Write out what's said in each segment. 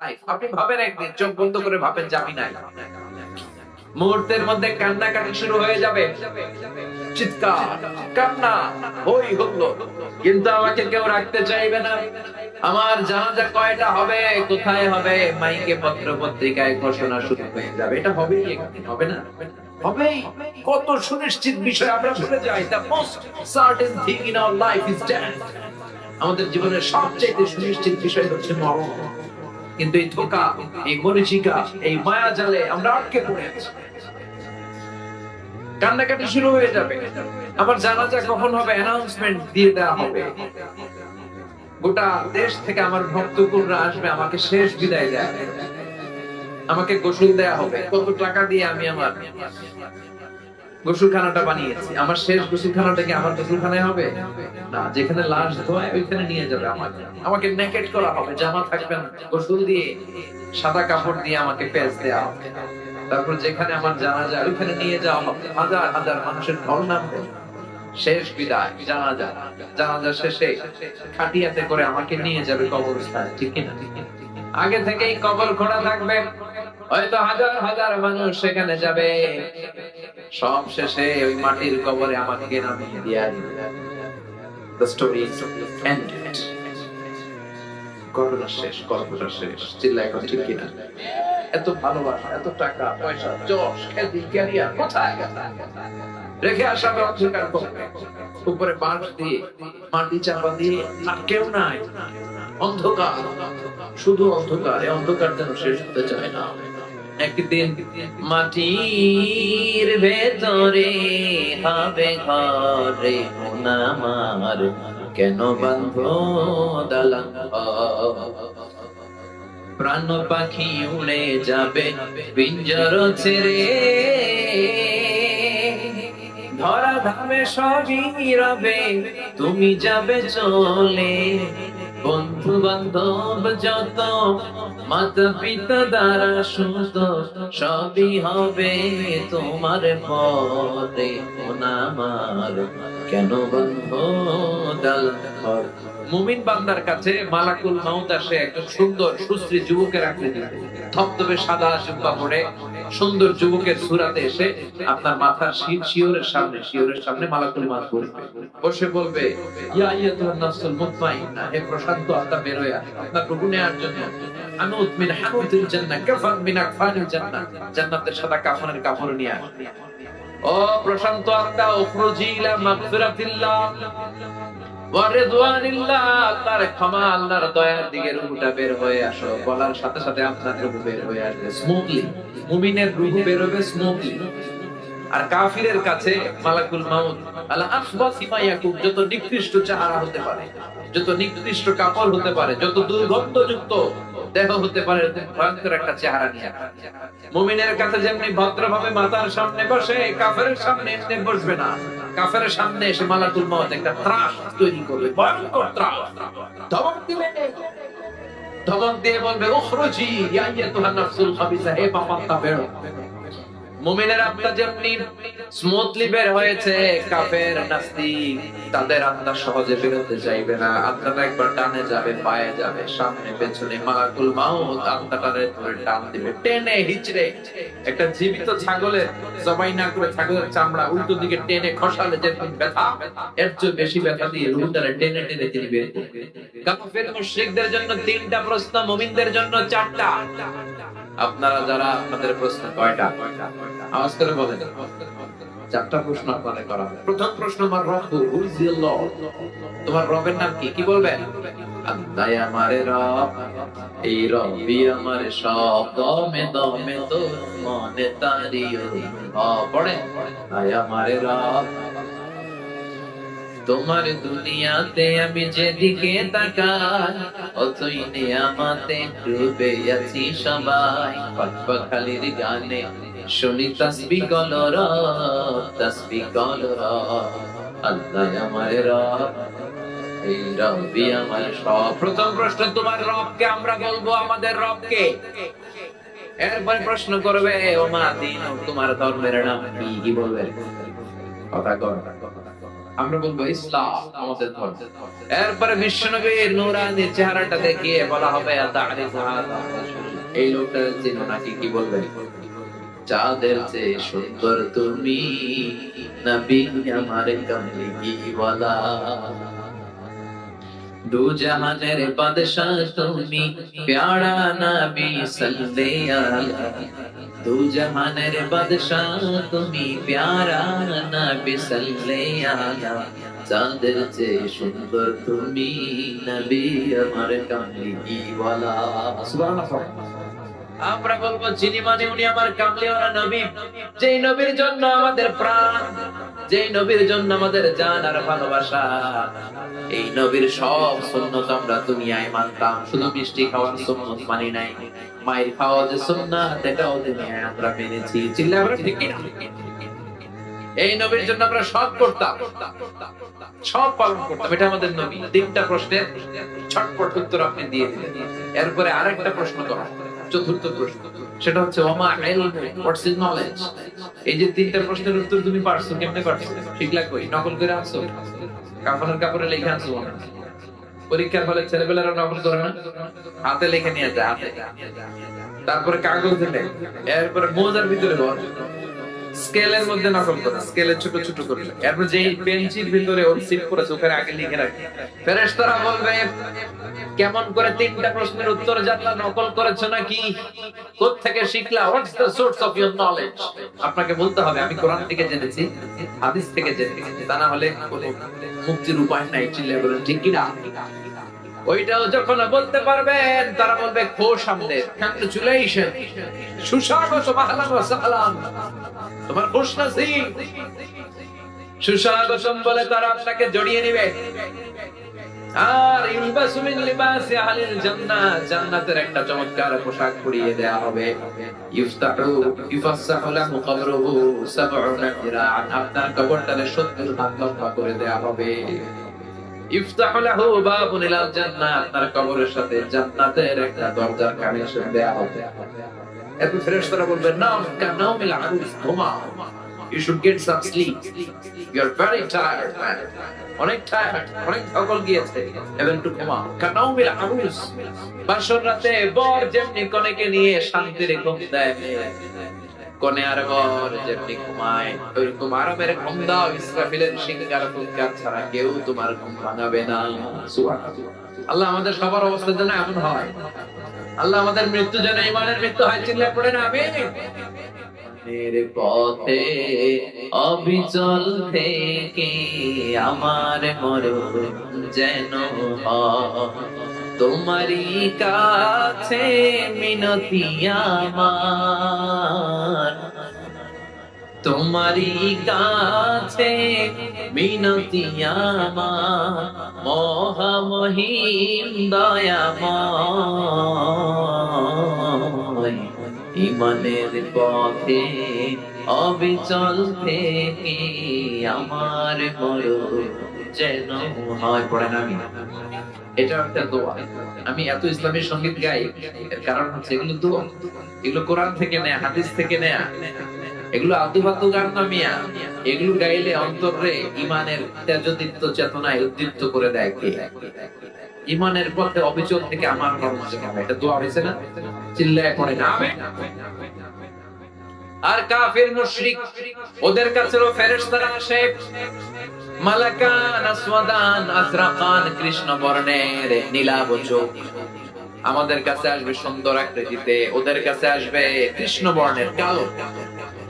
আপনি ভাবেন একদিন, চোখ বন্ধ করে ভাবেন যে আমি নাই, মুহূর্তের মধ্যে কান্নাকাটি শুরু হয়ে যাবে, চিৎকার, কান্না, হই হুল্লো, কিন্তু আমাকে কেউ রাখতে চাইবে না। আমার জানাজা কয়টা হবে, কোথায় হবে, মাইকে পত্র পত্রিকায় ঘোষণা শুরু হয়ে যাবে। এটা হবেই একদিন, হবে না? হবেই। কত সুনিশ্চিত বিষয় আমরা ভুলে যাই। The most certain thing in our life is death. আমাদের জীবনের সবচেয়ে সুনিশ্চিত বিষয় হচ্ছে মরণ। কিন্তু এই ধোঁকা, এই মরিচিকা, এই মায়া জালে আমরা আটকে পড়ে আছি। কান্নাকাটি শুরু হয়ে যাবে। আমার জানাজা কখন হবে অ্যানাউন্সমেন্ট দিয়ে দেওয়া হবে। গোটা দেশ থেকে আমার ভক্তকুলরা আসবে, আমাকে শেষ বিদায় দেয়া, আমাকে গোসল দেয়া হবে। কত টাকা দিয়ে আমি আমার গোসলখানাটা বানিয়েছি, আমার শেষ গোসলখানাটা কি আমার গোসলখানায় হবে না, যেখানে লাশ ধোয় ওইখানে নিয়ে যাবে আমাকে নেকেট করা হবে, জামা থাকবে না, গোসল দিয়ে সাদা কাপড় দিয়ে আমাকে পেঁচ দেওয়া হবে। তারপর যেখানে আমার জানাজা ওইখানে নিয়ে যাওয়া হবে, হাজার হাজার মানুষের ঢল নামবে। শেষ বিদায়, জানাজা, জানাজা শেষে খাটিয়াতে করে আমাকে নিয়ে যাবে কবরস্থানে, ঠিক কিনা? আগে থেকেই কবর খোঁড়া থাকবে, হয়তো হাজার হাজার মানুষ সেখানে যাবে। সব শেষে ওই মাটির কবরে আমাকে নামিয়ে দিয়া দিবে। The story is ended. গল্পটা শেষ, গল্পটা শেষ। চিল্লায় এখন, ঠিক কিনা? এত ভালোবাসা, এত টাকা পয়সা, যশ, খ্যাতি, ক্যারিয়ার কোথায় রেখে আসা অন্ধকার কবরে, উপরে বাঁশ দিয়ে মাটি চাপা দিয়ে, আর কেউ নাই, অন্ধকার, শুধু অন্ধকার। এই অন্ধকার যেন শেষ হতে চায় না। একদিন মাটির ভেতরে হবে ঘরে আমার, কেন বাঁধো দালান ঘর? প্রাণ পাখি উড়ে যাবে পিঞ্জর ছেড়ে, ধরা ধামে সবই রবে, তুমি যাবে চলে। বন্ধু বান্ধব যত, মাতা পিতা দ্বারা সুত, সবই হবে তোমার পরে আমার, কেন বন্ধ দালান ঘর? মুমিন বান্দার কাছে মালাকুল মাউত আসে একজন সুন্দর সুশ্রী যুবকের আকৃতি, ধবধবে সাদা জুব্বা পরে সুন্দর যুবকের সুরাতে এসে আপনার মাথার শিওরের সামনে মালাকুল মাউত বসবে, বসে বলবে, ইয়া আইয়াতুহান নাফসুল মুতমাইন্নাহ, হে প্রশান্ত আত্মা বের হয়ে আসো আপনার প্রভু নেয়ার জন্য। আনুত মিন হানুতিল জান্নাহ, কাফান মিন আকফানিল জান্নাহ, জান্নাতের সাদা কাফনের কাপড় নিয়ে আসো। ও প্রশান্ত আত্মা, উখরুজি ইলা মাগফিরাতিল্লাহ ওয়া রিদওয়ানিল্লাহ, আল্লাহর ক্ষমা, আল্লাহর দয়ার দিকে রূহটা বের হয়ে আসো। বলার সাথে সাথে আপনার রূহ বের হয়ে আসবে স্মুথলি। মুমিনের রূহ বের হবে স্মুথলি। আর কাফিরের কাছে মালাকুল মাউত আলা আখবাসি মা ইয়াকুব, যত নিকৃষ্ট চেহারা হতে পারে, যত নিকৃষ্ট কাপড় হতে পারে, যত দুর্গন্ধযুক্ত দেহ হতে পারে, ভয়ঙ্কর একটা চেহারা নিয়ে। মুমিনের কাছে যেমনি ভদ্রভাবে মাতার সামনে বসে, কাফেরের সামনে এসে বসবে না। কাফেরের সামনে এসে মালাকুল মাউত একটা ত্রাস তৈরি করবে, ভয়ঙ্কর ত্রাস। ধমক দিবে, ধমক দিয়ে বলবে, উখরুজি ইয়া আইয়াতুহান নাফসুল খাবিসা, হে পাপাত্তা বেরো। মুমিনের আত্মা যেমনি স্মুথলি বের হয়েছে, কাফের নাস্তিক তাদের আত্মা সহজে বেরোতে চাইবে না। আত্মাটা একবার টানে যাবে, পায়ে যাবে, সামনে পেছনে মালাকুল মাউত আত্মাটারে ধরে টান দিবে, টেনে হিচড়ে। একটা জীবিত ছাগলের জবাই না করে ছাগলের চামড়া উল্টো দিকে টেনে খসালে যেরকম ব্যথা, এর চেয়ে বেশি ব্যথা দিয়ে রুহটারে টেনে টেনে তিনি বের করবে। কাফের মুশরিকদের জন্য 3টা প্রশ্ন, মুমিনদের জন্য 4টা। আপনারা যারা, আপনাদের প্রশ্ন কয়টা? আওয়াজ করে বলেন। 4টা প্রশ্ন আপনাদের করা হবে। প্রথম প্রশ্ন, আমার রব, হু ইজ ইউর লর্ড? তোমার রবের নাম কি? কি বলবেন? আল্লাহ আমারে রব, এই রবি আমারে সব, দমে দমে তোর মনে তারিও পড়ে, আয় আমারে রব। তোমার দুনিয়াতে আমি যেদিকে তাকাই, অতই নিয়ামতে ডুবে আছি সবাই। পাখপাখালির গানে শুনি তাসবিহ কলর, তাসবিহ কলর। আল্লাহ আমার রব, এই রবি আমার সব। প্রথম প্রশ্ন, তোমার রবকে? আমরা বলবো আমাদের রবকে। এরপরে প্রশ্ন করবে, ওমা দিন, তোমার ধর্মের নাম কি? কি বলবে? কথা কর। আমরা বলবো ইসলাম আমাদের ধর্ম। এরপরে বিশ্বনবীর নূরানি চেহারাটা দেখিয়ে বলা হবে আতারিফু হাযা রাসূল, এই লোকটা চিনো নাকি? কি বলবে? চাঁদের চেয়ে সুন্দর তুমি, নবী আমার কামলি ওয়ালা। দু জাহানের বাদশাহ তুমি, প্যারা নবী সাল্লাল্লাহু আলাইহি। দু জাহানের বাদশাহ তুমি, প্যারা নবী সাল্লাল্লাহু আলাইহি। চাঁদের চেয়ে সুন্দর তুমি, নবী আমার কামলি ওয়ালা। সুবহানাল্লাহ। আমরা বলবো যিনি মানে উনি আমার কামলিওয়ালা নবী, যেই নবীর জন্য আমাদের প্রাণ, যেই নবীর জন্য আমাদের জান আর ভালোবাসা। এই নবীর সব সুন্নত আমরা দুনিয়ায় মানতাম, শুধু মিষ্টি খাওয়ার সুন্নত মানি নাই। মায়ের খাওয়া যে সুন্নাত, এটাও দুনিয়ায় আমরা মেনেছি। চিল্লা করে ঠিক কি না? এই নবীর জন্য আমরা সব করতাম, সব পালন করতাম। এটা আমাদের নবী। তিনটা প্রশ্নের ছটপট উত্তর আপনি দিয়ে দিলেন। এরপরে আরেকটা প্রশ্ন করা, চতুর্থ প্রশ্ন, সেটা হচ্ছে ওমা ইলমু, হোয়াটস ইজ নলেজ। এই যে তিনটা প্রশ্নের উত্তর তুমি পারছো, কেমনে পারছো? শিখলা কই? নকল করে আনছো? কাফনের কাপড়ে লিখে আনছো? পরীক্ষার হলে ছেলেবেলারা নকল করে না, হাতে লিখে নিয়ে যায়, হাতে। তারপরে কাগজে লেখ, এরপরে মোজার ভিতরে ভর, স্কেলের মধ্যে নকল করে, স্কেলে ছোট ছোট করে। এরপর যে পেন্সিল ভিতরে ওর সিট করেছে ওখানে আগে লিখে রাখে। ফেরেশতারা বলবে কেমন করে তিনটা প্রশ্নের উত্তর জানলা, নকল করেছো নাকি? কোত্থেকে শিখলা? What's the source of your knowledge? আপনাকে বলতে হবে আমি কোরআন থেকে জেনেছি, হাদিস থেকে জেনেছি, তা না হলে কোনো মুক্তির উপায় নাই। চিল্লায় বলেন ঠিক কি না? ওইটাও যখন বলতে পারবেন, তারা বলবে খোশ আমদের, কংগ্রাচুলেশন, সুস্বাগত, আহলান ওয়া সাহলান, তোমার খুশনসিব, সুস্বাগতম বলে তারা আপনাকে জড়িয়ে নেবে। আর ইলবাসু মিন লিবাসি আহলিল জান্নাহ, জান্নাতের একটা চমৎকার পোশাক পরিয়ে দেয়া হবে। ইউফাসসাহু লাহু কবরুহু ৭০ যিরাআন, আপনার কবরটাকে ৭০ হাত লম্বা করে দেয়া হবে। ইফতাহু লাহু বাবুন ইলাল জান্নাহ, আপনার কবরের সাথে জান্নাতের একটা দরজার কানেকশন দেয়া হবে। এত ফেরেশতারা বলবেন নাও কানাউমিল আরুস, ঘুমাও, you should get some sleep, you are very tired man, অনেক টায়ার্ড, অনেক থকল গিয়েছে, এবং একটু ঘুমাও। কানাউমিল আরুস, বাসর রাতে বর যেমনি কনেকে নিয়ে শান্তির ঘুম দেয়, কনে আর বর যেমনি ঘুমায়, ওইরকম আরামের ঘুম দাও। ইসরাফিলের সিংহার ফুৎকার ছাড়া কেউ তোমার ঘুম ভাঙাবে না। সুবহানাল্লাহ। আল্লাহ আমাদের সবার অবস্থা যেন এমন হয়, আল্লাহ আমাদের মৃত্যু যেন ঈমানের মৃত্যু হয়। চিল্লায় পড়েন আমিন। মেরে পথে অবিচল থেকে আমার মরণ যেন তোমারই কাছে মিনতি আমার, তোমারই কাছে মিনতি আমার, মহামহিম দয়াময়, ঈমানের পথে অবিচল থেকে আমার মরণ যেন হয়। পড়েন আমি, এটা একটা দোয়া। আমি এত ইসলামী সঙ্গীত গাই, এর কারণ হচ্ছে এগুলো দোয়া, এগুলো কোরআন থেকে নেয়া, হাদিস থেকে নেয়া, এগুলো আদু বাদু গান না মিয়া। এগুলো গাইলে অন্তরে ঈমানের তেজদীপ্ত চেতনায় উদ্দীপ্ত করে দেয় কে? ঈমানের পথে অবিচল থেকে আমার মরণ যেন হয়। এটা দোয়া হয়েছে না? চিল্লায় পড়েন আমিন। আর কাফির মুশরিক, ওদের কাছেও ফেরেশতারা আসে, মালাকান আসওয়াদান আজরাকান, কৃষ্ণ বর্ণের নীলাভ চোখ। আমাদের কাছে আসবে সুন্দর আকৃতিতে, ওদের কাছে আসবে কৃষ্ণ বর্ণের কালো,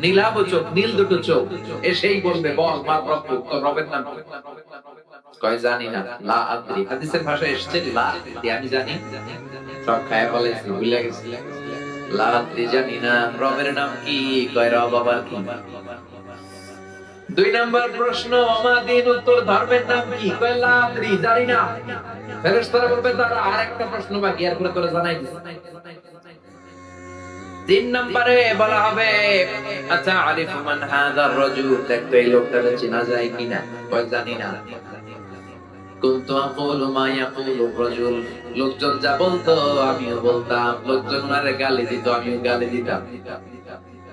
নীলাভ চোখ, নীল দুটো চোখ। এসেই বলবে বল মা প্রভু, তোর রবের নাম কি? কয় জানি না, লা আদরি। হাদিসের ভাষায় এসেছে লা আদরি, আমি জানি, সব খায় বলেছি, ভুলে গেছি, লা আদরি, জানি না রবের নাম কি? কয় রব আবার কি? ২ নম্বর প্রশ্ন, আমাদের উত্তর ধর্মের নাম কি? কয় লা আদরি, জানি না। ফেরেশতারা বলবে তারা আরেকটা প্রশ্ন বাকি, এরপরে তোরা জানাই দিস। ৩ নম্বরে বলা হবে আচ্ছা আরিফু মান হাযার রাজুল, দেখো এই লোকটাকে চেনা যায় কিনা? কয় জানি না। কুনতু আকুলু মা ইয়াকুলু রাজুল, লোকজন যা বলতো আমিও বলতাম, লোকজন ওনারে গালি দিত আমিও গালি দিতাম,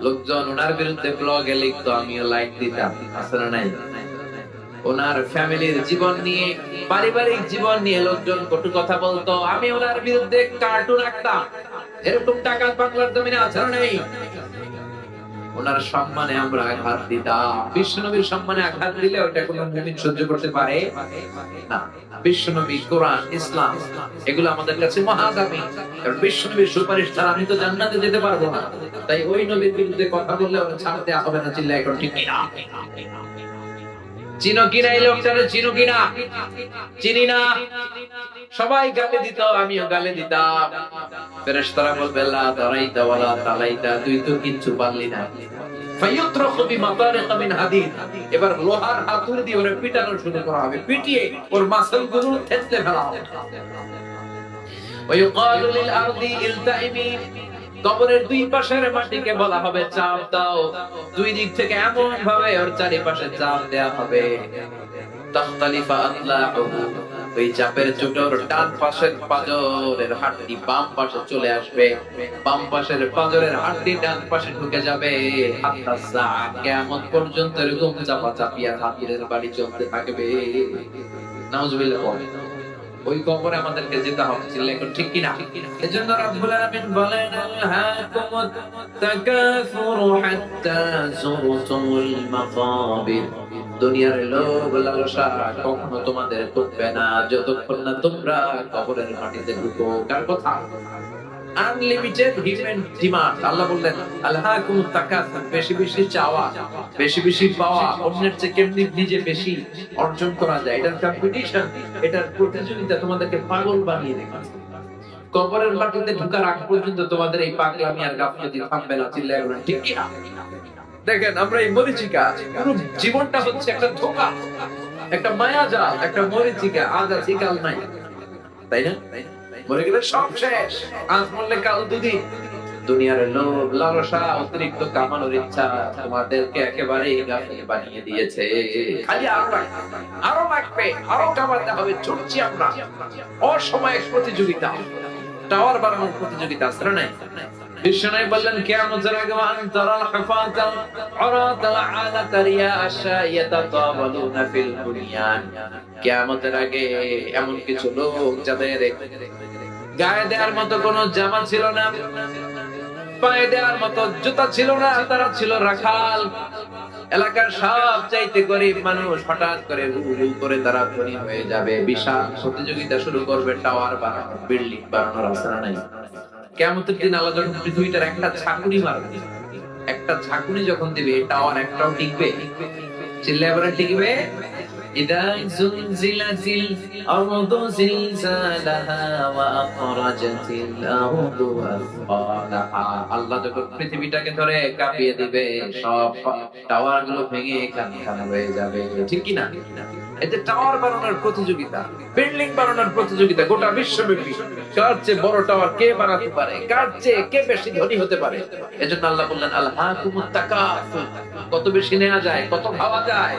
লোকজন ওনার বিরুদ্ধে ব্লগে লিখতো আমিও লাইক দিতাম। আছে না নাই? ওনার ফ্যামিলির জীবন নিয়ে, পারিবারিক জীবন নিয়ে লোকজন কটু কথা বলতো। আমি ওনার বিরুদ্ধে কার্টুন আঁকতাম। এরকম টাকা বাংলার জমিনে আছে না নেই? ওনার সম্মানে আমরা আঘাত দিতাম। বিশ্বনবীর সম্মানে আঘাত দিলে ওটা কোনো মুমিন সহ্য করতে পারে না। বিশ্বনবী, কোরআন, ইসলাম এগুলো আমাদের কাছে মহাদামি। কারণ বিশ্বনবীর সুপারিশ ছাড়া আমি তো জান্নাতে যেতে পারবো না। তাই ওই নবীর বিরুদ্ধে কথা বললে ওরা ছাড় দেওয়া হবে না। চিল্লায় এখন ঠিক কিনা? চিনো কিনা এই লোকটারে? চিনো কিনা? চিনি না। সবাই গালি দিত, আমিও গালি দিতাম। ফেরেশতারা বলবে লা দারাইতা ওয়ালা তালাইতা, তুই তো কিচ্ছু পারলি না। ফায়ুতরাকু বিমাতারিক মিন হাদিদ, এবার লোহার হাতুড়ি দিয়ে ওরে পিটানো শুরু করা হবে। পিটিয়ে ওর মাসলগুলো থেতলে ফেলা হবে। ওয়ায়ুকালু লিল আরদি ইলতাইমি, কবরের দুই পাশের মাটিকে বলা হবে চাপ দাও। দুই দিক থেকে এমন ভাবে ওর চারিপাশে চাপ দেয়া হবে। তাখতালিফা আতলাউহু, ওই চাপের চোটর ডান পাশের পাজরের হাড়টি বাম পাশে চলে আসবে, বাম পাশের পাজরের হাড়টি ডান পাশে ঢুকে যাবে। হাত্তা সা, কিয়ামত পর্যন্ত এরকম চাপা চাপিয়া হাতিরের বাড়ি চলতে থাকবে। নাউজুবিল্লাহ। ওই কবরে আমাদেরকে যেতে হবে। চিল্লা এখন ঠিক কিনা? এজন্য রাব্বুল আলামিন বলেন আলহাকুমুত তাকাসুরু হাত্তা যুরতুমুল মাকাবির, দুনিয়ার লোভ লালসা কখনো তোমাদের করবে না যতক্ষণ না তোমরা কবরের মাটিতে ঢুকো। কার কথা? Unlimited human demand. আল্লাহ বললেন আলহাকুমুত তাকাসুর, বেশি বেশি চাওয়া, বেশি বেশি পাওয়া, অন্যের চেয়ে কেমনি নিজে বেশি অর্জন করা যায়, এটার কম্পিটিশন, এটার প্রতিযোগিতা তোমাদেরকে পাগল বানিয়ে রেখেছে। কবরের মাটিতে ঢোকার আগ পর্যন্ত তোমাদের এই পাগলামি আর গাফলতি থামবে না। চিল্লায় বলেন ঠিক কি না? দেখেন আমরা এই মরিচিকা, পুরো জীবনটা হচ্ছে একটা ধোঁকা, একটা মায়াজাল, একটা মরিচিকা। আজ আছে কাল নাই, তাই না? মরে গেলে সব শেষ। আজ মরলে কাল দুদিন। দুনিয়ার লোভ লালসা, অতিরিক্ত কামানোর ইচ্ছা তোমাদেরকে একেবারে গাফিল বানিয়ে দিয়েছে। খালি আরো লাগবে, আরো কামাতে হবে। ছুটছি আমরা। অসময়ে প্রতিযোগিতা, টাওয়ার বানানোর প্রতিযোগিতা আছে না নাই? বিশ্বনবী বললেন কিয়ামতের আগে আনতারাল হুফাতাল উরাতাল আলাতা রিয়াশা ইয়াতাতাওয়ালুনা ফিল বুনিয়ান, কিয়ামতের আগে এমন কিছু লোক যাদের গায়ে দেওয়ার মতো কোনো জামা ছিল না, পায়ে দেওয়ার মতো জুতা ছিল না, তারা ছিল রাখাল। এলাকার সব চাইতে গরিব মানুষ হঠাৎ করে হু হু করে তারা ধনী হয়ে যাবে। বিশাল প্রতিযোগিতা শুরু করবে টাওয়ার বানানোর, বিল্ডিং বানানোর। আসার নাই কিয়ামতের দিন আল্লাহ যখন পৃথিবীটার একটা ঝাঁকুনি মারবে, একটা ঝাঁকুনি যখন দিবে, টাওয়ার একটাও টিকবে? চিল্লায় বলে টিকবে? ইদা যুলজিলাতিল আরদু জিলজালাহা ওয়া আখরাজাতিল আরদু আসফালাহা, আল্লাহ যখন পৃথিবীটাকে ধরে কাঁপিয়ে দিবে, সব টাওয়ার গুলো ভেঙে এখানে হয়ে যাবে। ঠিক কি না? এই যে টাওয়ার বানানোর প্রতিযোগিতা, বিল্ডিং বানানোর প্রতিযোগিতা গোটা বিশ্বব্যাপী, কার চেয়ে বড় টাওয়ার কে বানাতে পারে, কার চেয়ে কে বেশি ধনী হতে পারে। এজন্য আল্লাহ বললেন আলহাকুমুত তাকাসুর, কত বেশি নেওয়া যায়, কত খাওয়া যায়,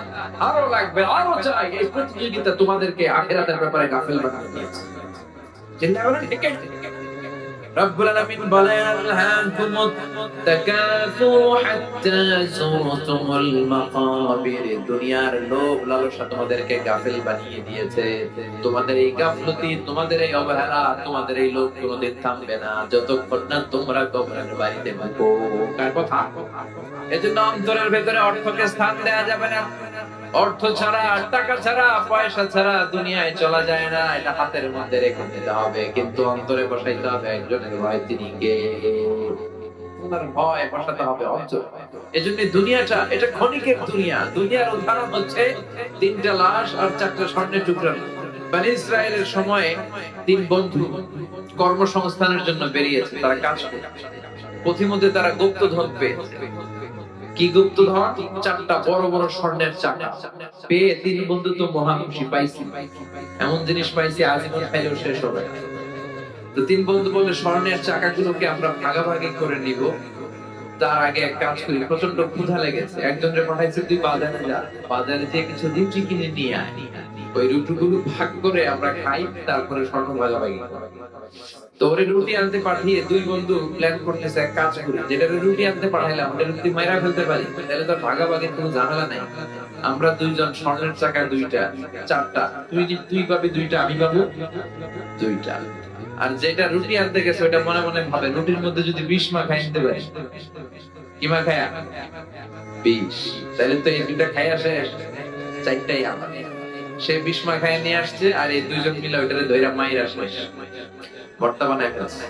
আরো লাগবে, আরো চাই। এই প্রতিযোগিতা তোমাদেরকে আখিরাতের ব্যাপারে গাফেল বানিয়ে দিয়েছে। চিন্তা করেন ঠিক আছে? রব্বুল আলামিন বলেন আলহাকুমুত তাকাসুর হাত্তা যুরতুমুল মাকাবির, দুনিয়ার লোভ লালসা তোমাদেরকে গাফেল বানিয়ে দিয়েছে। তোমাদের এই গাফলতি, তোমাদের এই অবহেলা, তোমাদের এই লোভ কোনোদিন থামবে না যতক্ষণ না তোমরা কবরের বাড়িতে ঢুকো। কার কথা? এজন্য অন্তরের ভেতরে অর্থকে স্থান দেয়া যাবে না। অর্থ ছাড়া, টাকা ছাড়া, পয়সা ছাড়া দুনিয়ায় চলা যায় না। এটা হাতের মধ্যে রেখে দিতে হবে, কিন্তু অন্তরে বসাইতে হবে একজনের ভয়। তিনি কে? তোমার ভয় বসাতে হবে অন্তর। এজন্য দুনিয়াটা, এটা ক্ষণিকের দুনিয়া। দুনিয়ার উদাহরণ হচ্ছে 3টা লাশ আর 4টা স্বর্ণের টুকরা। বনি ইসরায়েলের সময়ে 3 বন্ধু কর্মসংস্থানের জন্য বেরিয়েছে। তারা কাজ করছে। পথিমধ্যে তারা গুপ্তধন পেয়েছে। কি গুপ্তধন? 4টা বড় বড় স্বর্ণের চাকা পেয়ে 3 বন্ধু তো মহা খুশি। পাইছি, এমন জিনিস পাইছি আজীবন খাইলেও শেষ হবে না। তো 3 বন্ধু বলে স্বর্ণের চাকাগুলোকে আমরা ভাগাভাগি করে নিব। তার আগে এক কাজ করি, প্রচন্ড ক্ষুধা লেগেছে। একজনের পাঠাইছে তুই বাজারে যা, বাজারে যেয়ে কিছু রুটি কিনে নিয়ে আয়। ওই রুটিগুলো ভাগ করে আমরা খাই, তারপরে স্বর্ণ ভাগাভাগি। তো ওরে রুটি আনতে পাঠিয়ে দুই বন্ধু প্ল্যান করতেছে এক কাজ করি, যেটা রুটি আনতে পাঠাইলাম ওটা রুটি মাইরা ফেলতে পারি, তাহলে তো ভাগাভাগির কোনো ঝামেলা নাই। আমরা দুইজন স্বর্ণের চাকা দুইটা, চারটা, তুই পাবি দুইটা, আমি পাবো দুইটা। আর যেটা রুটি আনতে গেছে ওটা মনে মনে ভাবে রুটির মধ্যে যদি 20 মাখাই নিতে পারি, কি মাখায়া 20, তাহলে তো এই দুইটা খাই আসে, চারটাই আমার। সে 20 মাখায় নিয়ে আসছে, আর এই দুইজন মিলে ওইটারে ধইরা মাইরা শেষ, বর্তমানে ফেলছে।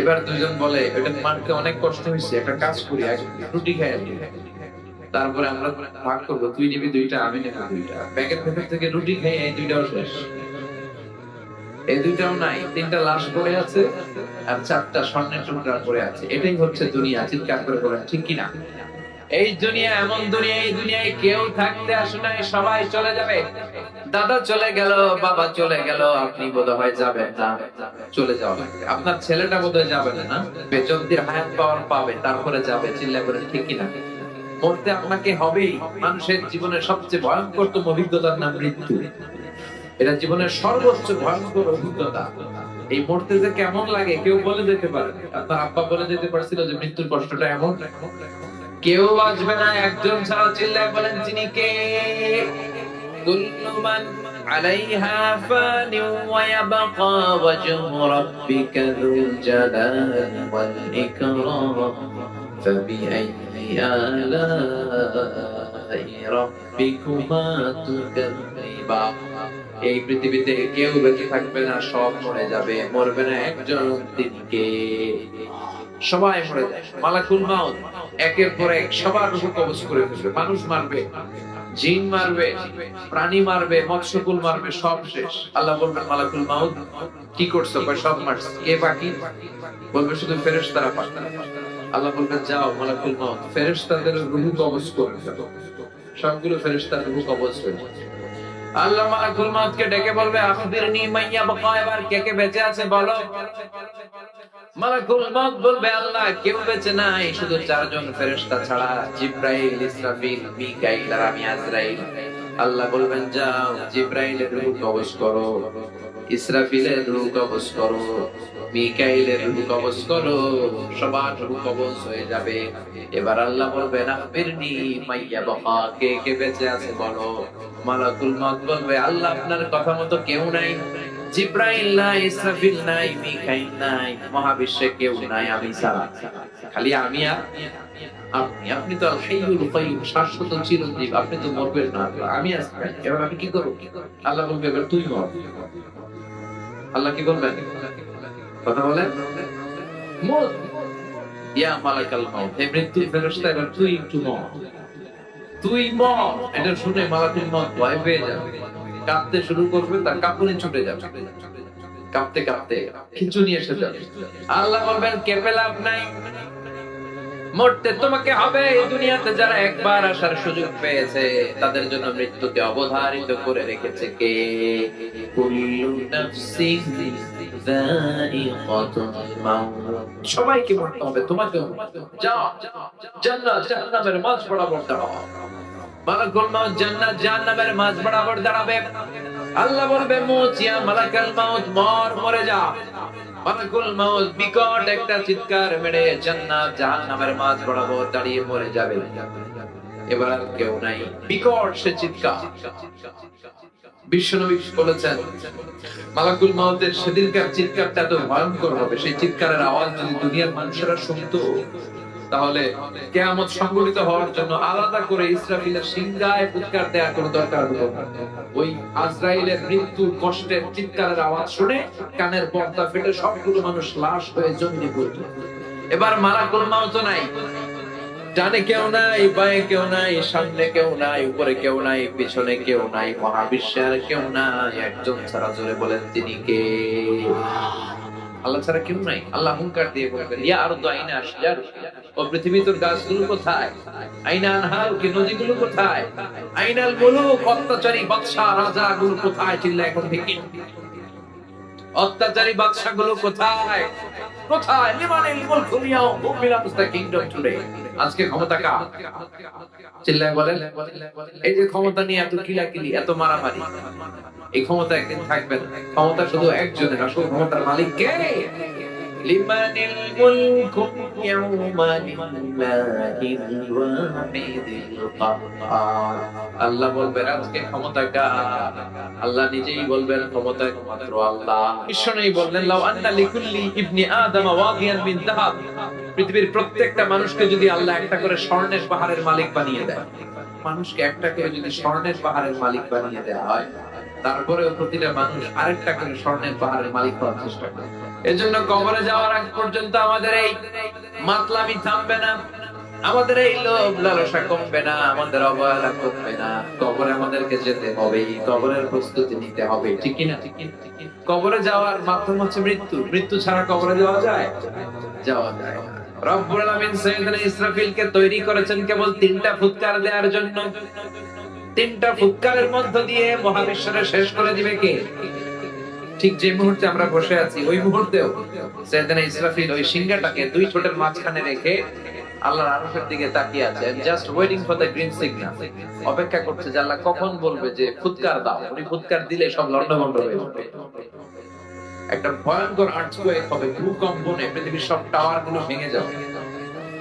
এবার দুইজন বলে ওটা মারতে অনেক কষ্ট হয়েছে, একটা কাজ করি রুটি খাই আনি, তারপরে আমরা ভাগ করবো, তুই নিবি দুইটা, আমি নেব দুইটা। প্যাকেট ভেতর থেকে রুটি খাই এই দুইটাও শেষ, এই দুইটাও নাই, তিনটা লাশ পড়ে আছে আর চারটা স্বর্ণের টুকরা পড়ে আছে। এটাই হচ্ছে দুনিয়া। চিৎকার করে বলেন ঠিক কিনা? এই দুনিয়া এমন দুনিয়া, এই দুনিয়ায় কেউ থাকতে আসে নাই, সবাই চলে যাবে। দাদা চলে গেল, বাবা চলে গেল, আপনি বোধহয় যাবেন না, চলে যাওয়া লাগবে। আপনার ছেলেটা বোধহয় যাবে না, বেচন্দির হায়াত পাওয়ার পাবে, তারপরে যাবে। চিল্লা করে ঠিক কিনা? মরতে আপনাকে হবেই। মানুষের জীবনের সবচেয়ে ভয়ঙ্করতম অভিজ্ঞতার নাম মৃত্যু। এটা জীবনের সর্বোচ্চ ভয়ঙ্কর অভিজ্ঞতা। এই মরতে যে কেমন লাগে কেউ বলে যেতে পারে। আপনার আব্বা বলে যেতে পারছিল যে মৃত্যুর কষ্টটা এমন। কেউ বাঁচবে না একজন ছাড়া। চিল্লায় বলেন তিনি কে? কুল্লু মান আলাইহা ফানি ওয়া ইয়াবকা ওয়াজহু রাব্বিকা যুল জালালি ওয়াল ইকরাম ফাবিআইয়ি আলাই রাব্বিকুমা তুকাযিবান। এই পৃথিবীতে কেউ বেঁচে থাকবে না, সব মরে যাবে। মরবে না একজন, তিনি কে? সবাই মরে যায়। মালাকুল মাউত একের পর এক সবার রূহ কবজ করে ফেলবে। মানুষ মারবে, জিন মারবে, প্রাণী মারবে, মৎস্যকুল মারবে, সব শেষ। আল্লাহ বলবেন মালাকুল মাউত কি করছো? সব মারছে। কে বাকি? বলবে শুধু ফেরেশতারা বাকি। আল্লাহ বলবেন যাও মালাকুল মাউত ফেরেশতাদের রূহ কবজ করে ফেলো। সবগুলো ফেরেশতার রূহ কবজ হয়ে আল্লাহ মালাকুল মাউতকে ডেকে বলবে আখবিরনি মাইয়া বাকা, এবার কে কে বেঁচে আছে বলো। মালাকুল মাউত বলবে আল্লাহ কেউ বেঁচে নাই, শুধু 4 জন ফেরেশতা ছাড়া, জিবরাইল, ইসরাফিল, মিকাইল আর আমি আজরাইল। আল্লাহ বলবেন যাও জিবরাইলের রূহ কবজ করো, ইসরাফিলের রূহ কবজ করো, মিকাইলের রূহ কবজ করো, সবার রূহ কবজ হয়ে যাবে। এবার আল্লাহ বলবেন আখবিরনি মাইয়া বাকা, কে কে বেঁচে আছে বলো। মালাকুল মাউত বলবে আল্লাহ আপনার কথা মতো কেউ নাই, জিবরাইল নাই, ইসরাফিল নাই, মিকাইল নাই, মহাবিশ্বে কেউ নাই আমি ছাড়া, খালি আমি আর আপনি। আপনি তো আল হাইয়ুল কাইয়ুম, শাশ্বত চিরঞ্জীব, আপনি তো মরবেন না, আমি আছি। এবার আমি কি করব? আল্লাহ বলবে এবার তুই মর। আল্লাহ কি বলবেন? কথা বলেন মর। ইয়া মালাকাল মাউত, হে মৃত্যুর ফেরেশতা এবার তুই একটু মর, তুই মর। এটা শুনে মালাকুল মাউত ভয় পেয়ে যাবে, কাঁপতে শুরু করবে, তার কাঁপুনি ছুটে যাবে, কাঁপতে কাঁপতে খিঁচুনি এসে যাবে। আল্লাহ বলবেন কেঁপে লাভ নাই, মরতে তোমাকে হবে। এই দুনিয়াতে যারা একবার আসার সুযোগ পেয়েছে তাদের জন্য মৃত্যুকে অবধারিত করে রেখেছে কে? কুল্লু নাফসিন যায়িকাতুল মাউত, সবাইকে মরতে হবে, তোমাকেও। যাও জান্নাত জাহান্নামের মাঝ বরাবর দাঁড়াও। মালাকুল মাউত জান্নাত জাহান্নামের মাঝ বরাবর দাঁড়াবে। আল্লাহ বলবে মুতিয়া মালাকুল মাউত মর, মরে যা। মালাকুল মাউত বিকট একটা চিৎকার মেরে জান্নাত জাহান্নামের মাঝ বরাবর দাঁড়িয়ে মরে যাবে। এবার কেউ নাই, বিকট সে চিৎকার। বিশ্বনবী বলেছেন মালাকুল মাউতের সেদিনকার চিৎকারটা তো ভয়ঙ্কর হবে। সেই চিৎকারের আওয়াজ যদি দুনিয়ার মানুষেরা শুনতো, তাহলে কিয়ামত সংঘটিত হওয়ার জন্য আলাদা করে ইসরাফিলের সিংহায় ফুৎকার দেওয়ার কোনো দরকার হতো না। ওই আজরাইলের মৃত্যুর কষ্টের চিৎকারের আওয়াজ শুনে কানের পর্দা ফেটে সবগুলো মানুষ লাশ হয়ে জমিনে পড়তো। এবার মালাকুল মাউত নাই, ডানে কেউ নাই, বাঁয়ে কেউ নাই, সামনে কেউ নাই, উপরে কেউ নাই, পিছনে কেউ নাই, মহাবিশ্বের কেউ নাই। একজন ছাড়া, জোরে বলেন তিনি কে? আল্লাহ ছাড়া কেউ নাই। আল্লাহ হুঙ্কার দিয়ে বলবেন ইয়া আরদু আইনা আশজার, ও পৃথিবী তোর গাছগুলো কোথায়? আইনা আনহার, কি নদীগুলো কোথায়? আইনাল মুলুক, অত্যাচারী বাদশা রাজাগুলো কোথায়? চিল্লা এখন ঠিক। অত্যাচারী বাদশাগুলো কোথায় কোথায়? লিমানিল মুলকুল ইয়াউম who belongs the kingdom today. আজকে ক্ষমতা কার? চিল্লায় বলেন। এই যে ক্ষমতা নিয়ে এত কিলাকিলি, এত মারামারি, এই ক্ষমতা একদিন থাকবে না। ক্ষমতা শুধু একজনের, আসল ক্ষমতার মালিক কে? লিমানিল মুলকু ইয়াউমা লিল্লাহিল ওয়াহিদিল কাহ্হার। আল্লাহ বলবেন আজকে ক্ষমতা কার? আল্লাহ নিজেই বলবেন ক্ষমতা একমাত্র আল্লাহ। ঈশ্বরই বললেন লাউ আন্না লিকুল্লি ইবনি আদম ওয়াদিয়ান মিন যাহাব। পৃথিবীর প্রত্যেকটা মানুষকে যদি আল্লাহ একটা করে স্বর্ণের পাহাড়ের মালিক বানিয়ে দেয়, মানুষকে একটা করে যদি স্বর্ণের পাহাড়ের মালিক বানিয়ে দেওয়া হয়, তারপরে প্রতিটা মানুষ আরেকটা করে স্বর্ণের পাহাড়ের মালিক হওয়ার চেষ্টা করে। এজন্য কবরে যাওয়ার আগ পর্যন্ত আমাদের এই মাতলামি থামবে না, আমাদের এই লোভ লালসা কমবে না, আমাদের অবহেলা কমবে না। কবরে আমাদেরকে যেতে হবে, কবরের প্রস্তুতি নিতে হবে, ঠিক কি না? কবরে যাওয়ার মাধ্যম হচ্ছে মৃত্যু। মৃত্যু ছাড়া কবরে যাওয়া যায়? যাওয়া যায় না। রব্বুল আলামিন সাইয়েদনা ইসরাফিলকে তৈরি করেছেন কেবল 3টা ফুৎকার দেওয়ার জন্য। 3টা ফুৎকারের মধ্য দিয়ে মহাবিশ্বরে শেষ করে দিবে কে? ঠিক যে মুহূর্তে আমরা বসে আছি ওই মুহূর্তেও সাইয়েদনা ইসরাফিল ওই সিংহাটাকে 2 ঠোঁটের মাঝখানে রেখে আল্লাহর আরশের দিকে তাকিয়ে আছে, just waiting for the green signal. অপেক্ষা করছে যে আল্লাহ কখন বলবে যে ফুৎকার দাও। উনি ফুৎকার দিলে সব লন্ডভন্ড হয়ে যাবে, একটা ভয়ঙ্কর আর্থকোয়েক হবে, ভূকম্পনে পৃথিবীর সব টাওয়ার গুলো ভেঙে যাবে,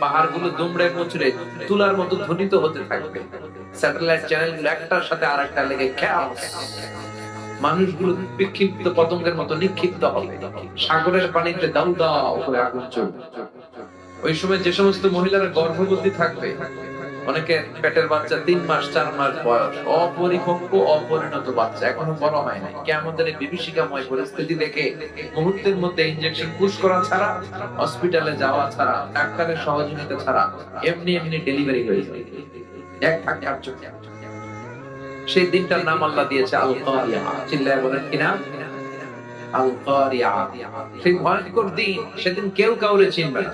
পাহাড় গুলো দুমড়ে মুচড়ে তুলার মতো ধ্বনিত হতে থাকবে, স্যাটেলাইট চ্যানেল গুলো একটার সাথে আরেকটা লেগে ক্যাওস, মানুষগুলো বিক্ষিপ্ত পতঙ্গের মতো নিক্ষিপ্ত হবে, সাগরের পানিতে দাউ দাউ করে আগুন জ্বলবে। ওই সময় যে সমস্ত মহিলারা গর্ভবতী থাকবে, অনেকে পেটের বাচ্চা 3 মাস 4 মাস বয়স, অপরিপক্ক অপরিণত বাচ্চা, এখনো বড় হয় নাই, কেমনের বিভীষিকাময় পরিস্থিতি দেখে মুহূর্তের মধ্যে ইনজেকশন পুশ করা ছাড়া, হসপিটালে যাওয়া ছাড়া, ডাক্তারের সহযোগিতা ছাড়া এমনি এমনি ডেলিভারি হয়ে যায় এক থাকে আর চোখে। সেই দিনটার নাম আল্লাহ দিয়েছে আল কারিয়া। চিল্লায় বলেন কিনা? আল কারিয়া। সেই ভয়ঙ্কর দিন, সেদিন কেউ কাউরে চিনবে না।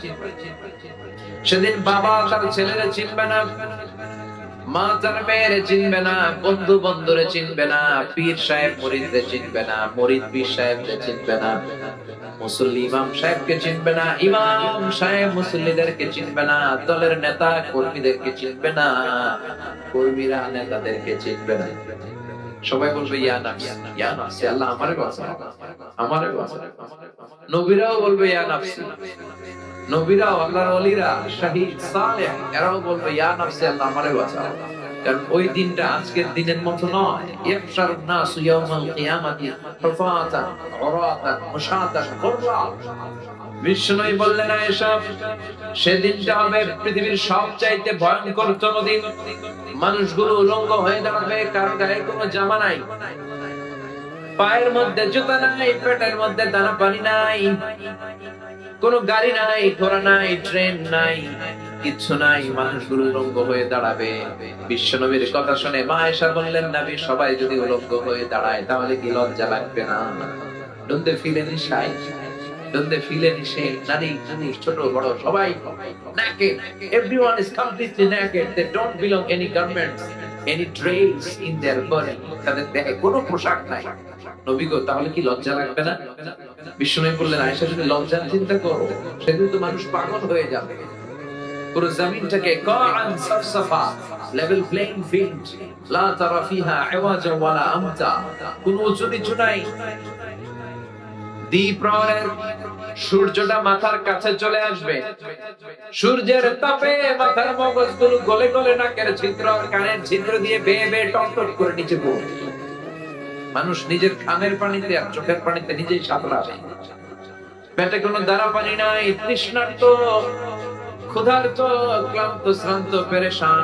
সেদিন বাবা তার ছেলেরে চিনবে না, মা তার মেয়েরে চিনবে না, বন্ধু বন্ধুরে চিনবে না, পীর সাহেব মুরিদরে চিনবে না, মুরিদ পীর সাহেবরে চিনবে না, মুসল্লি ইমাম সাহেবকে চিনবে না, ইমাম সাহেব মুসল্লিদেরকে চিনবে না, দলের নেতা কর্মীদেরকে চিনবে না, কর্মীরা নেতাদেরকে চিনবে না। সবাই বলবে ইয়া নাফসি, ইয়া নাফসি, আল্লাহ আমারে বাঁচাও, আমারে বাঁচাও। নবীরাও বলবে ইয়া নাফসি, নবীরাও, আল্লাহর ওলিরা, শহীদ সালেহ, এরাও বলবে ইয়া নাফসি, আল্লাহ আমারে বাঁচাও। কারণ ওই দিনটা আজকের দিনের মতো নয়। ইহশারুন নাসু ইয়াওমাল কিয়ামাতি হুফাতান উরাতান মুশাতান গুররা। বিষ্ণুই বললেন আয়েশা, সেদিনটা হবে পৃথিবীর সবচাইতে ভয়ঙ্করতম দিন। মানুষগুলো উলঙ্গ হয়ে দাঁড়াবে, কারো গায়ে কোনো জামা নাই, পায়ের মধ্যে জুতা নাই, পেটের মধ্যে দানা পানি নাই, কোনো গাড়ি নাই, ঘোড়া নাই, ট্রেন নাই, কিচ্ছু নাই, মানুষগুলো উলঙ্গ হয়ে দাঁড়াবে। বিশ্বনবীর কথা শুনে মা আয়েশা বললেন, নবী সবাই যদি উলঙ্গ হয়ে দাঁড়ায় তাহলে কি লজ্জা লাগবে না? Don't they feel any shy? Don't they feel any shame? নারী পুরুষ ছোট বড় সবাই naked. Everyone is completely naked. They don't belong any garments, any drapes in their body. তাদের দেহে কোনো পোশাক নাই। নবী গো, তাহলে কি লজ্জা লাগবে না? বিশ্বনবী বললেন, আয়েশা যদি লজ্জার চিন্তা করো, সেদিন তো মানুষ পাগল হয়ে যাবে। পুরো জমিনটাকে কাআন সাফসাফা, লেভেল প্লেইং ফিল্ড, লা তারা ফিহা আওয়াজা ওয়ালা আমতা, কোনো উঁচু নিচু নাই। দ্বিপ্রহরের সূর্যটা মাথার কাছে চলে আসবে, সূর্যের তাপে মাথার মগজগুলো গলে গলে নাকের ছিদ্র কানের ছিদ্র দিয়ে বেয়ে বেয়ে টকটক করে নিচে পড়বে। মানুষ নিজের খানের পানিতে আর চোখের পানিতে নিজেই সাঁতরাবে, পেটে কোনো দ্বারা পানি নাই, তৃষ্ণার্ত, ক্ষুধার্ত, ক্লান্ত, শ্রান্ত, পেরেশান,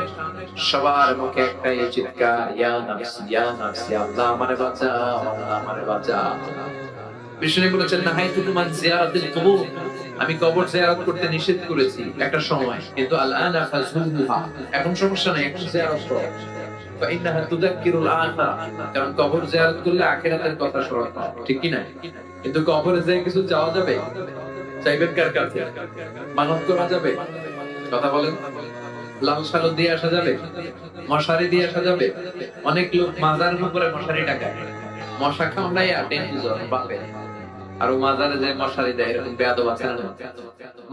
সবার মুখে একটাই চিৎকার, ইয়া নাফসি, ইয়া নাফসি, আল্লাহ আমারে বাঁচাও, আল্লাহ আমারে বাঁচাও। বিষ্ণু বলেছেন, নাহাইতুকুম আন জিয়ারাতিল কুবুর, আমি কবর জিয়ারত করতে নিষেধ করেছি একটা সময়, কিন্তু আল-আনা ফাযুরুহা, এখন সমস্যা নাই, এখন জিয়ারত করো। ফাইন্নাহা তুযাক্কিরুল আখিরাহ, কারণ কবর জিয়ারত করলে আখিরাতের কথা স্মরণ হয়, ঠিক কি না? কিন্তু কবরে যে কিছু চাওয়া যাবে, চাইবেন কার কাছে? মানত করা যাবে? কথা বলেন। লাল সালু দিয়ে আসা যাবে? মশারি দিয়ে আসা যাবে? অনেক লোক মাজারের উপরে মশারি টাকায়, মশা কামড়াইয়া ডেঙ্গু জ্বর বাপে, আর মাজারে যে মশারি দেয় এরকম বেয়াদব আছে না?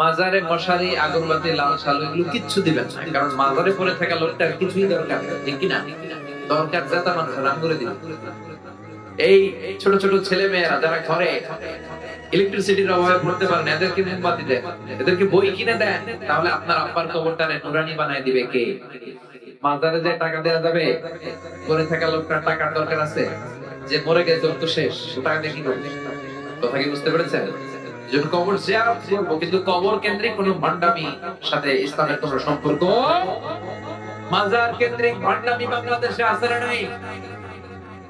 মাজারে মশারি, আগরবাতি, লাল শালু এগুলো কিচ্ছু দিবেন না, কারণ মাজারে পড়ে থাকা লোকটার কিছুই দরকার নেই, ঠিক কিনা? দরকার যাতা মানুষ রাম করে দিবে। এই ছোট ছোট ছেলে মেয়েরা যারা ঘরে ইলেকট্রিসিটির অভাবে পড়তে পারে না, এদেরকে মোমবাতি দেন, এদেরকে বই কিনে দেন, তাহলে আপনার আব্বার কবরটারে নুরানি বানায় দিবে কে? মাজারে যে টাকা দেওয়া যাবে, পড়ে থাকা লোকটার টাকার দরকার আছে, যে মরে গেছে ওর তো শেষ, টাকা দিয়ে কি করবে? কথা কি বুঝতে পেরেছেন? যখন কবর জিয়ারত করব, কিন্তু কবর কেন্দ্রিক কোনো ভণ্ডামি সাথে ইসলামের কোনো সম্পর্ক, মাজার কেন্দ্রিক ভণ্ডামি বাংলাদেশে আছে না নাই?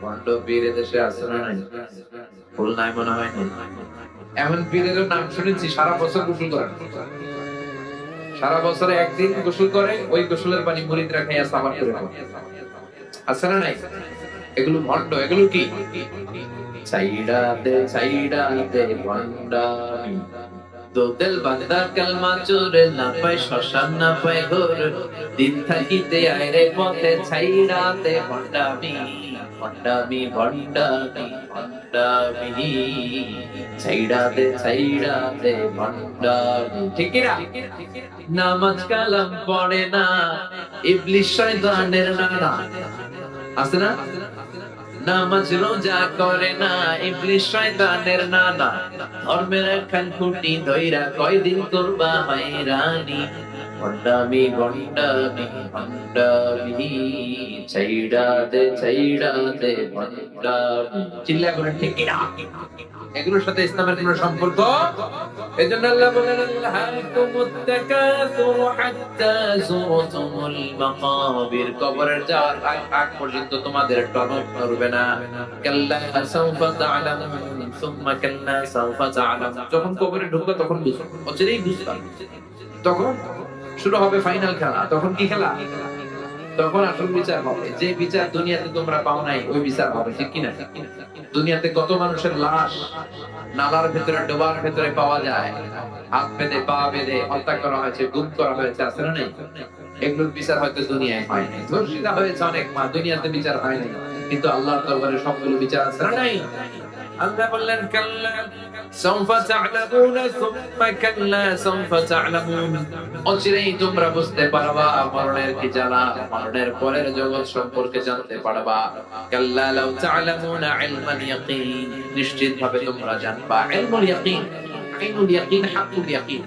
ভণ্ড পীর দেশে আছে না নাই? ভুল নাই মনে হয় না? এমন পীরের নাম শুনেছি সারা বছর গোসল করেন, সারা বছরে একদিন গোসল করে, ওই গোসলের পানি মুরিদরা খাইয়া সাবান করে খায়, আছে না নাই? এগুলো ভণ্ড, এগুলো কি? চাইড়া দে ভণ্ডামি, দোদেল বান্দা কালমা চোরে, না পায় শ্মশান না পায় ঘোর, দিন থাকিতে আইরে পথে, ছাইড়া দে ভণ্ডামি, ভণ্ডামি ভণ্ডামি ভণ্ডামি, ছাইড়া দে ভণ্ডামি, ঠিক কি না? নামাজ কালাম পড়ে না, ইবলিশ শয়তানের নানা, আছে না? নামাজ রোজা করে না, ইবলিশ শয়তানের নানা, ধর্মের একখান খুঁটি ধইরা কয়দিন করবা হয়রানি, ভণ্ডামি ভণ্ডামি ভণ্ডামি, ছাইড়া দে ভণ্ডামি, চিল্লা করে ঠিক কি না? এগুলোর সাথে ইসলামের কোনো সম্পর্ক? এজন্য আল্লাহ বলেন, আল্লাহাকুমুত তাকাসুর হাত্তা যুরতুমুল মাকাবির, কবরের যাওয়ার আগ পর্যন্ত তোমাদের টনক নড়বে না। কাল্লা সাওফা তা'লামুন সুম্মা কাল্লা সাওফা তা'লামুন, যখন কবরে ঢুকবে তখন বুঝবে, অচিরেই বুঝবে, তখন শুরু হবে ফাইনাল খেলা। তখন কি খেলা? তখন আসল বিচার হবে, যে বিচার দুনিয়াতে তোমরা পাও নাই, ওই বিচার হবে, ঠিক কিনা? দুনিয়াতে কত মানুষের লাশ নালার ভেতরে, ডোবার ভেতরে পাওয়া যায়, হাত বেঁধে পা বেঁধে হত্যা করা হয়েছে, গুম করা হয়েছে, আছে না নাই? এগুলোর বিচার হয়তো দুনিয়ায় হয় নাই, ধর্ষিতা হয়েছে অনেক মা, দুনিয়াতে বিচার হয় নাই, কিন্তু আল্লাহর দরবারে সবগুলো বিচার আছে না নাই? আল্লাহ বললেন, কাল্লা সাওফা তা'লামুনা সুম্মা কাল্লা সাওফা তা'লামুন, অচিরেই তোমরা বুঝতে পারবা মরণের কি জ্বালা, মরণের পরের জগৎ সম্পর্কে জানতে পারবা। কাল্লা লাউ তা'লামুনা ইলমাল ইয়াকিন, নিশ্চিতভাবে তোমরা জানবা ইলমুল ইয়াকিন, আইনুল ইয়াকিন, হাক্কুল ইয়াকিন।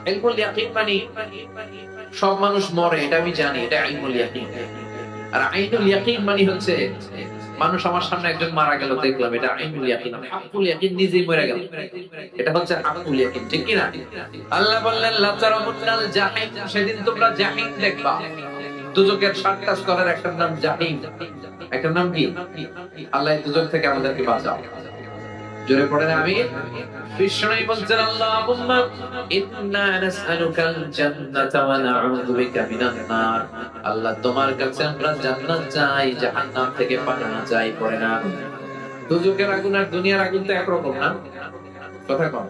ইলমুল ইয়াকিন মানে সব মানুষ মরে, এটা আমি জানি, এটা ইলমুল ইয়াকিন। আর আইনুল ইয়াকিন মানে হচ্ছে মানুষ আমার সামনে একজন মারা গেল, দেখলাম, এটা আইনুল ইয়াকিন। হাক্কুল ইয়াকিন নিজেই মরে গেল, এটা হচ্ছে হাক্কুল ইয়াকিন, ঠিক কি না? আল্লাহ বললেন, লা তারাউন্নাল জাহিম, সেদিন তোমরা জাহিম দেখবা। দুজকের 7টা স্তরের একটা নাম জাহিম, একটা নাম কি? আল্লাহ এই দুজক থেকে আমাদেরকে বাঁচাও, জোরে পড়েন আমিন। বিষ্ণুই বলছেন, আল্লাহুম্মা ইন্না নাসআলুকাল জান্নাতা ওয়া নাউযু বিকা মিনান নার, আল্লাহ তোমার কাছে আমরা জান্নাত চাই, জাহান্নাম থেকে পানাহ চাই। পড়ে না, দুজকের আগুন আর দুনিয়ার আগুন তো একরকম না, কথা কম।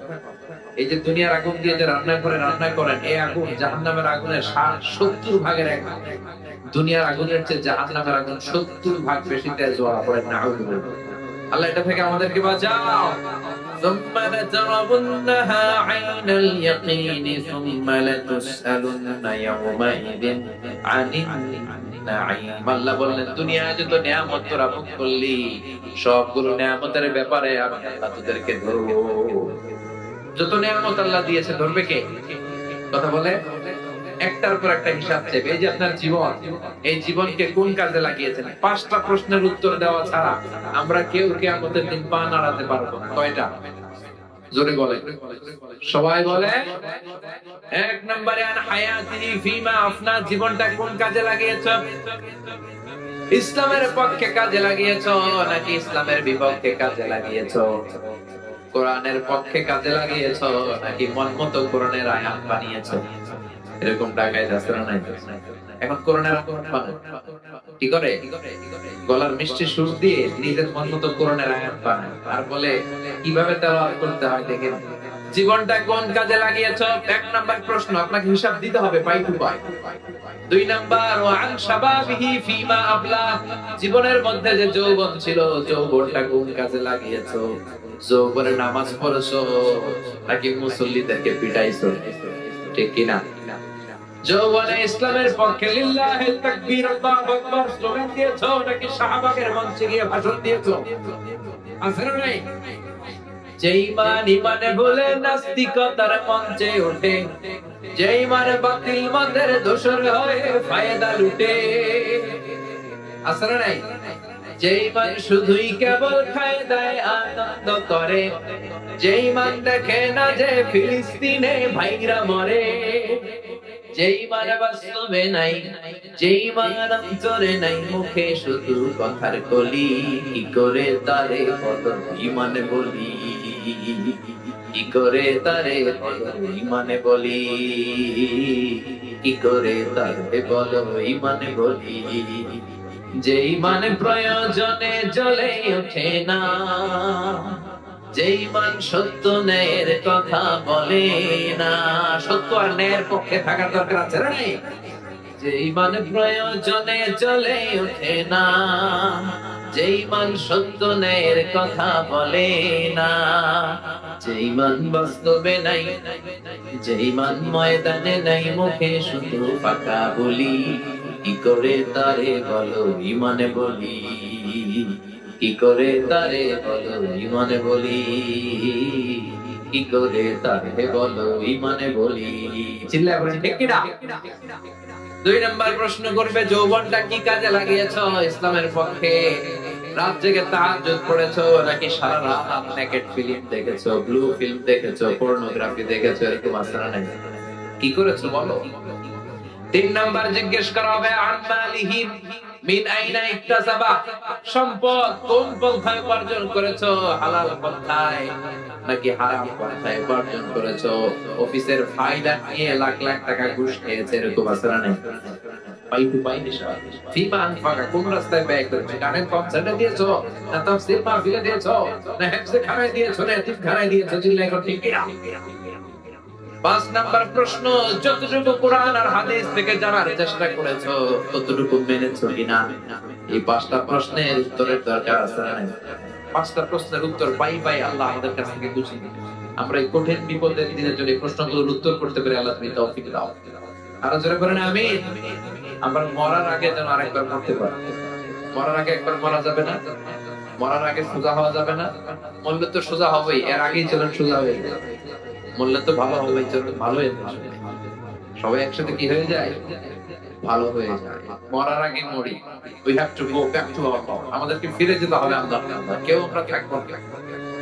এই যে দুনিয়ার আগুন দিয়ে যে রান্না করেন, এই আগুন জাহান্নামের আগুনের 70 ভাগের 1 ভাগ। দুনিয়ার আগুনের চেয়ে জাহান্নামের আগুন 70 ভাগ বেশি তেজ জ্বালা। পড়ে না, আল্লাহ এটা থেকে আমাদেরকে বাঁচাও। ثم لترونها عين اليقين ثم لتسألن يومئذ عن النعيم। আল্লাহ বললেন, দুনিয়ায় যত নিয়ামত তোরা ভোগ করলি, সবগুলো নিয়ামতের ব্যাপারে আমি আল্লাহ তোদেরকে ধরবো। যত নিয়ামত আল্লাহ দিয়েছে, ধরবে কে? কথা বলে, একটার পর একটা হিসাব চাইবে। এই যে আপনার জীবন, এই জীবনকে কোন কাজে লাগিয়েছেন? 5টা প্রশ্নের উত্তর দেওয়া ছাড়া আমরা কেউ কিয়ামতের দিন পা নাড়াতে পারবো না। কয়টা? জোরে বলে, সবাই বলে। 1 নম্বরে, আন হায়াতিহি ফিমা আফনা, জীবনটা কোন কাজে লাগিয়েছো? ইসলামের পক্ষে কাজে লাগিয়েছো নাকি ইসলামের বিপক্ষে কাজে লাগিয়েছো? কোরআনের পক্ষে কাজে লাগিয়েছো নাকি মন মতো কোরআনের আয়াত বানিয়েছো? এরকম টাকায় যাচ্ছে না নাই? এখন কোরআনের কি করে? গলার মিষ্টি সুর দিয়ে নিজের মন মতো কোরআনের আয়াত বানায়, আর বলে কিভাবে তেলাওয়াত করতে হয় দেখেন। জীবনটা কোন কাজে লাগিয়েছ? এক নাম্বার প্রশ্ন, আপনাকে হিসাব দিতে হবে পাই টু পাই। দুই নাম্বার, ওয়ান শাবাবিহি ফিমা আবলা, জীবনের মধ্যে যে যৌবন ছিল, যৌবনটা কোন কাজে লাগিয়েছ? যৌবনে নামাজ পড়েছো নাকি মুসল্লিদেরকে পিটাইছো? ঠিক কিনা? যৌবনে ইসলামের পক্ষে লিল্লাহিল তাকবীর আল্লাহু আকবার স্লোগান দিয়েছো নাকি সাহাবাদের মঞ্চে গিয়ে ভাষণ দিয়েছো? আছে না নাই? যেই মান ইমানে বলে নাস্তিকতার মঞ্চে ওঠে, যেই মানে বাতিল মতের দোষর হয়ে ফায়দা লুটে, আছে না নাই? যেই মান শুধুই কেবল খায় দেয় আনন্দ করে, যেই মান দেখে না যে ফিলিস্তিনে ভাইরা মরে, যেই মান বাস্তবে নাই, যেই মান অন্তরে নাই, মুখে শুধু কথার কলি, কি করে তারে বলো ইমানে বলি, কি করে তারে বলো ইমানে বলি, কি করে তারে বলো ইমানে বলি। যেই মান প্রয়োজনে জ্বলে ওঠে না, যেই মান সত্য ন্যায়ের কথা বলে না, সত্য আর ন্যায়ের পক্ষে থাকার দরকার আছে না নাই? যেই মান প্রয়োজনে জ্বলে ওঠে না, যেই মান সত্য ন্যায়ের কথা বলে না, যেই মান বাস্তবে নাই, যেই মান ময়দানে নাই, মুখে শুধু ফাঁকা বলি, কি করে তারে বলো ইমানে বলি, কি করে তারে বলো ইমানে বলি, কি করে তারে বলো ইমানে বলি। চিল্লায় বলেন ঠিক কিনা? দুই নাম্বার প্রশ্ন করবে, যৌবনটা কি কাজে লাগিয়েছো ইসলামের পক্ষে? রাত জেগে তাহাজ্জুদ পড়েছো নাকি সারা রাত নেকেড ফিল্ম দেখেছো, ব্লু ফিল্ম দেখেছো, পর্নোগ্রাফি দেখেছো, এরকম আসরা নাই? কি করেছো বলো? তিন নাম্বার জিজ্ঞেস করা হবে, আনমালিহি মিন আইনা ইকতাসাবা, সম্পদ কোন পন্থায় উপার্জন করেছো? হালাল পন্থায় নাকি হারাম পন্থায় উপার্জন করেছো? অফিসের ফায়দা নিয়ে লাখ লাখ টাকা ঘুষ খেয়েছে, এরকম আসরা নাই? পাই টু পাই নিশা ফিমা আনফাকা, কোন রাস্তায় ব্যয় করেছো? গানের কনসার্টে দিয়েছো না তাফসীর মাহফিলে দিয়েছো না হেফজে খানায় দিয়েছো না এতিম খানায় দিয়েছো? চিল্লায় ঠিক কিনা? পাঁচ নাম্বার প্রশ্ন, যতটুকু কোরআন আর হাদিস থেকে জানার চেষ্টা করেছো ততটুকু মেনেছো কিনা? এই পাঁচটা প্রশ্নের উত্তরের দরকার আছে না? পাঁচটা প্রশ্নের উত্তর পাই পাই আল্লাহ আমাদের কাছ থেকে বুঝিয়ে দিন। আমরা এই কঠিন বিপদের দিনের জন্য এই প্রশ্নগুলোর উত্তর করতে পারি, আল্লাহ তুমি তৌফিক দাও। আরো জোরে করেন আমিন। আমরা মরার আগে যেন আরেকবার মরতে পারি। মরার আগে একবার মরা যাবে না, মরার আগে সোজা হওয়া যাবে না। মরলে তো সোজা হবেই, এর আগেই চলেন সোজা হয়ে যায়। মরলে তো ভালো হবে, চলুন ভালো হয়ে যাবে। সবাই একসাথে কি হয়ে যায়? ভালো হয়ে যায়। মরার আগে মরি। We have to go back to our home. আমাদেরকে ফিরে যেতে হবে আল্লাহর কাছে। কেউ আমরা থাকবো না।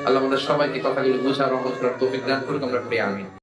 আল্লাহ আমাদের সবাইকে কথাগুলো বুঝার, আমল করার তৌফিক দান করুন। আমরা প্রে আমিন।